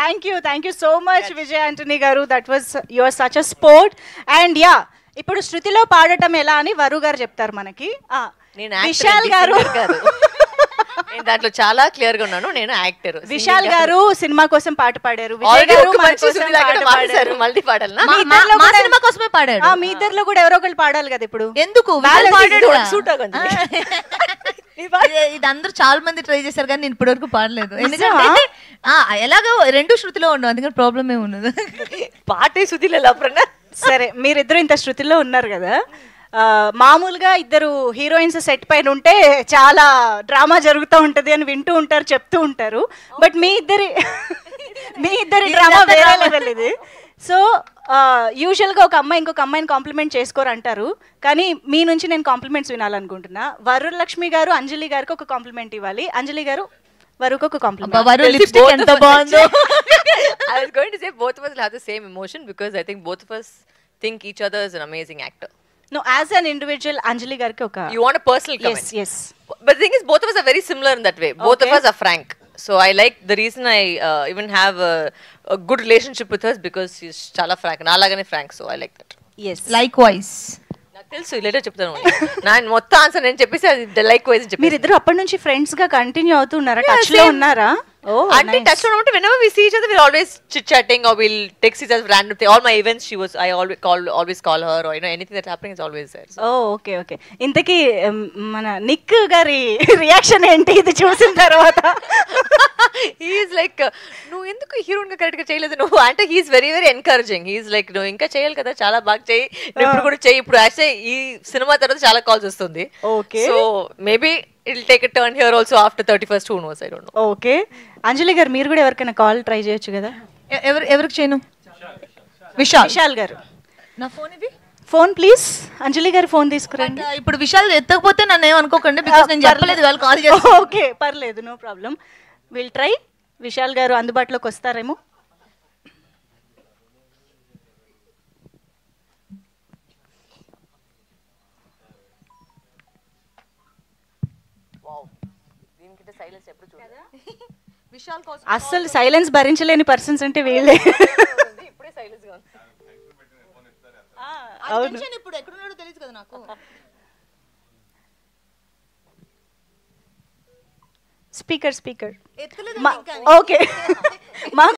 Thank you so much Vijay Antony గారు. That was your such a sport. And yeah, ఇప్పుడు శృతిలో పాడటం ఎలా అని వరు గారు చెప్తారు మనకి. విశాల్ గారు నేను దాంట్లో చాలా క్లియర్ గా ఉన్నాను. నేను యాక్టర్. విశాల్ గారు సినిమా కోసం పాట పాడారు. విజయ్ గారు మళ్ళీ పాడాలి. సినిమా కోసమే పాడాడు. మీ ఇద్దరిలో కూడా ఎవరో ఒకళ్ళు పాడాలి కదా. ఇప్పుడు ఎందుకు సూట్ ఇది అందరూ చాలా మంది ట్రై చేశారు కానీ నేను ఇప్పటివరకు పాడలేదు. ఎందుకంటే ఎలాగో రెండు శృతిలో ఉండవు, అందుకని ప్రాబ్లం ఏమి ఉండదు. పాటే శృతిలో ఎలా. సరే, మీరిద్దరు ఇంత శృతిలో ఉన్నారు కదా, మామూలుగా ఇద్దరు హీరోయిన్స్ సెట్ పైన ఉంటే చాలా డ్రామా జరుగుతూ ఉంటది అని వింటూ ఉంటారు, చెప్తూ ఉంటారు. బట్ మీ ఇద్దరి డ్రామా వేరే లెవెల్ ఇది. సో యూజువల్గా ఒక అమ్మాయి ఇంకొక అమ్మాయిని కాంప్లిమెంట్ చేసుకోరు అంటారు, కానీ మీ నుంచి నేను కాంప్లిమెంట్స్ వినాలనుకుంటున్నా. వరలక్ష్మి గారు అంజలి గారికి ఒక కాంప్లిమెంట్ ఇవ్వాలి, అంజలి గారు వరుకు ఒక కాంప్లిమెంట్. వరు లిప్స్టిక్ ఎంత బాగుందో. I was going to say both of us will have the same emotion because I think both of us think each other is an amazing actor. No, as an individual, Anjali gariki oka. You want a personal comment? Yes. But the thing is, both of us are very similar in that way. Both of us are frank. So I like the reason I even have a good relationship with her because she's chala frank. Nalagane frank. So I like that. Yes. Likewise. నాకు తెలుసు, later చెప్తాను. నేను మొత్తం answer నేను చెప్పేసి అది like wise చెప్పి. మీరిద్దరు అప్పటి నుంచి ఫ్రెండ్స్ గా కంటిన్యూ అవుతున్నారా? టచ్ లో ఉన్నారా? అంటే టచ్ లో ఉంటే whenever we see each other we'll always chit chatting or we'll text each other random thing. All my events I always call her, or anything that's happening is always there. So. Okay. ఇంతకీ మన Nick గారి reaction ఏంటి ఇది చూసిన తర్వాత? He's like, నువ్వు ఎందుకు heroine గా కరెక్ట్ గా చేయలేదు నువ్వు అంటే. He's very very encouraging. He's like, నువ్వు ఇంకా చేయాలి కదా, చాలా బాగా చేయి, ఇప్పుడు కూడా చేయి. ఇప్పుడు యాక్చువల్లీ ఈ సినిమా తర్వాత చాలా కాల్స్ వస్తుంది. So maybe it'll take a turn here also after 31st. Who knows? I don't know. Okay, Anjali గారు మీరు కూడా ఎవరికైనా కాల్ ట్రై చేయొచ్చు కదా. ఎవరికి చేయను? విశాల్ గారు నా ఫోన్ ఇది. ఫోన్ ప్లీజ్, అంజలి గారు ఫోన్ తీసుకురండి. ఇప్పుడు విశాల్ ఎత్తకపోతే నన్ను ఏమనుకోకండి, బికాస్ నేను చెప్పలేదు వాళ్ళు కాల్ చేసి. ఓకే, పర్లేదు, no problem. Will try. Vishal garu అందుబాటులోకి వస్తారేమో. అస్సలు సైలెన్స్ భరించలేని పర్సన్స్ అంటే వీళ్ళే. ఇప్పుడు ఎక్కడున్నాడో తెలియదు కదా నాకు. Speaker okay. మా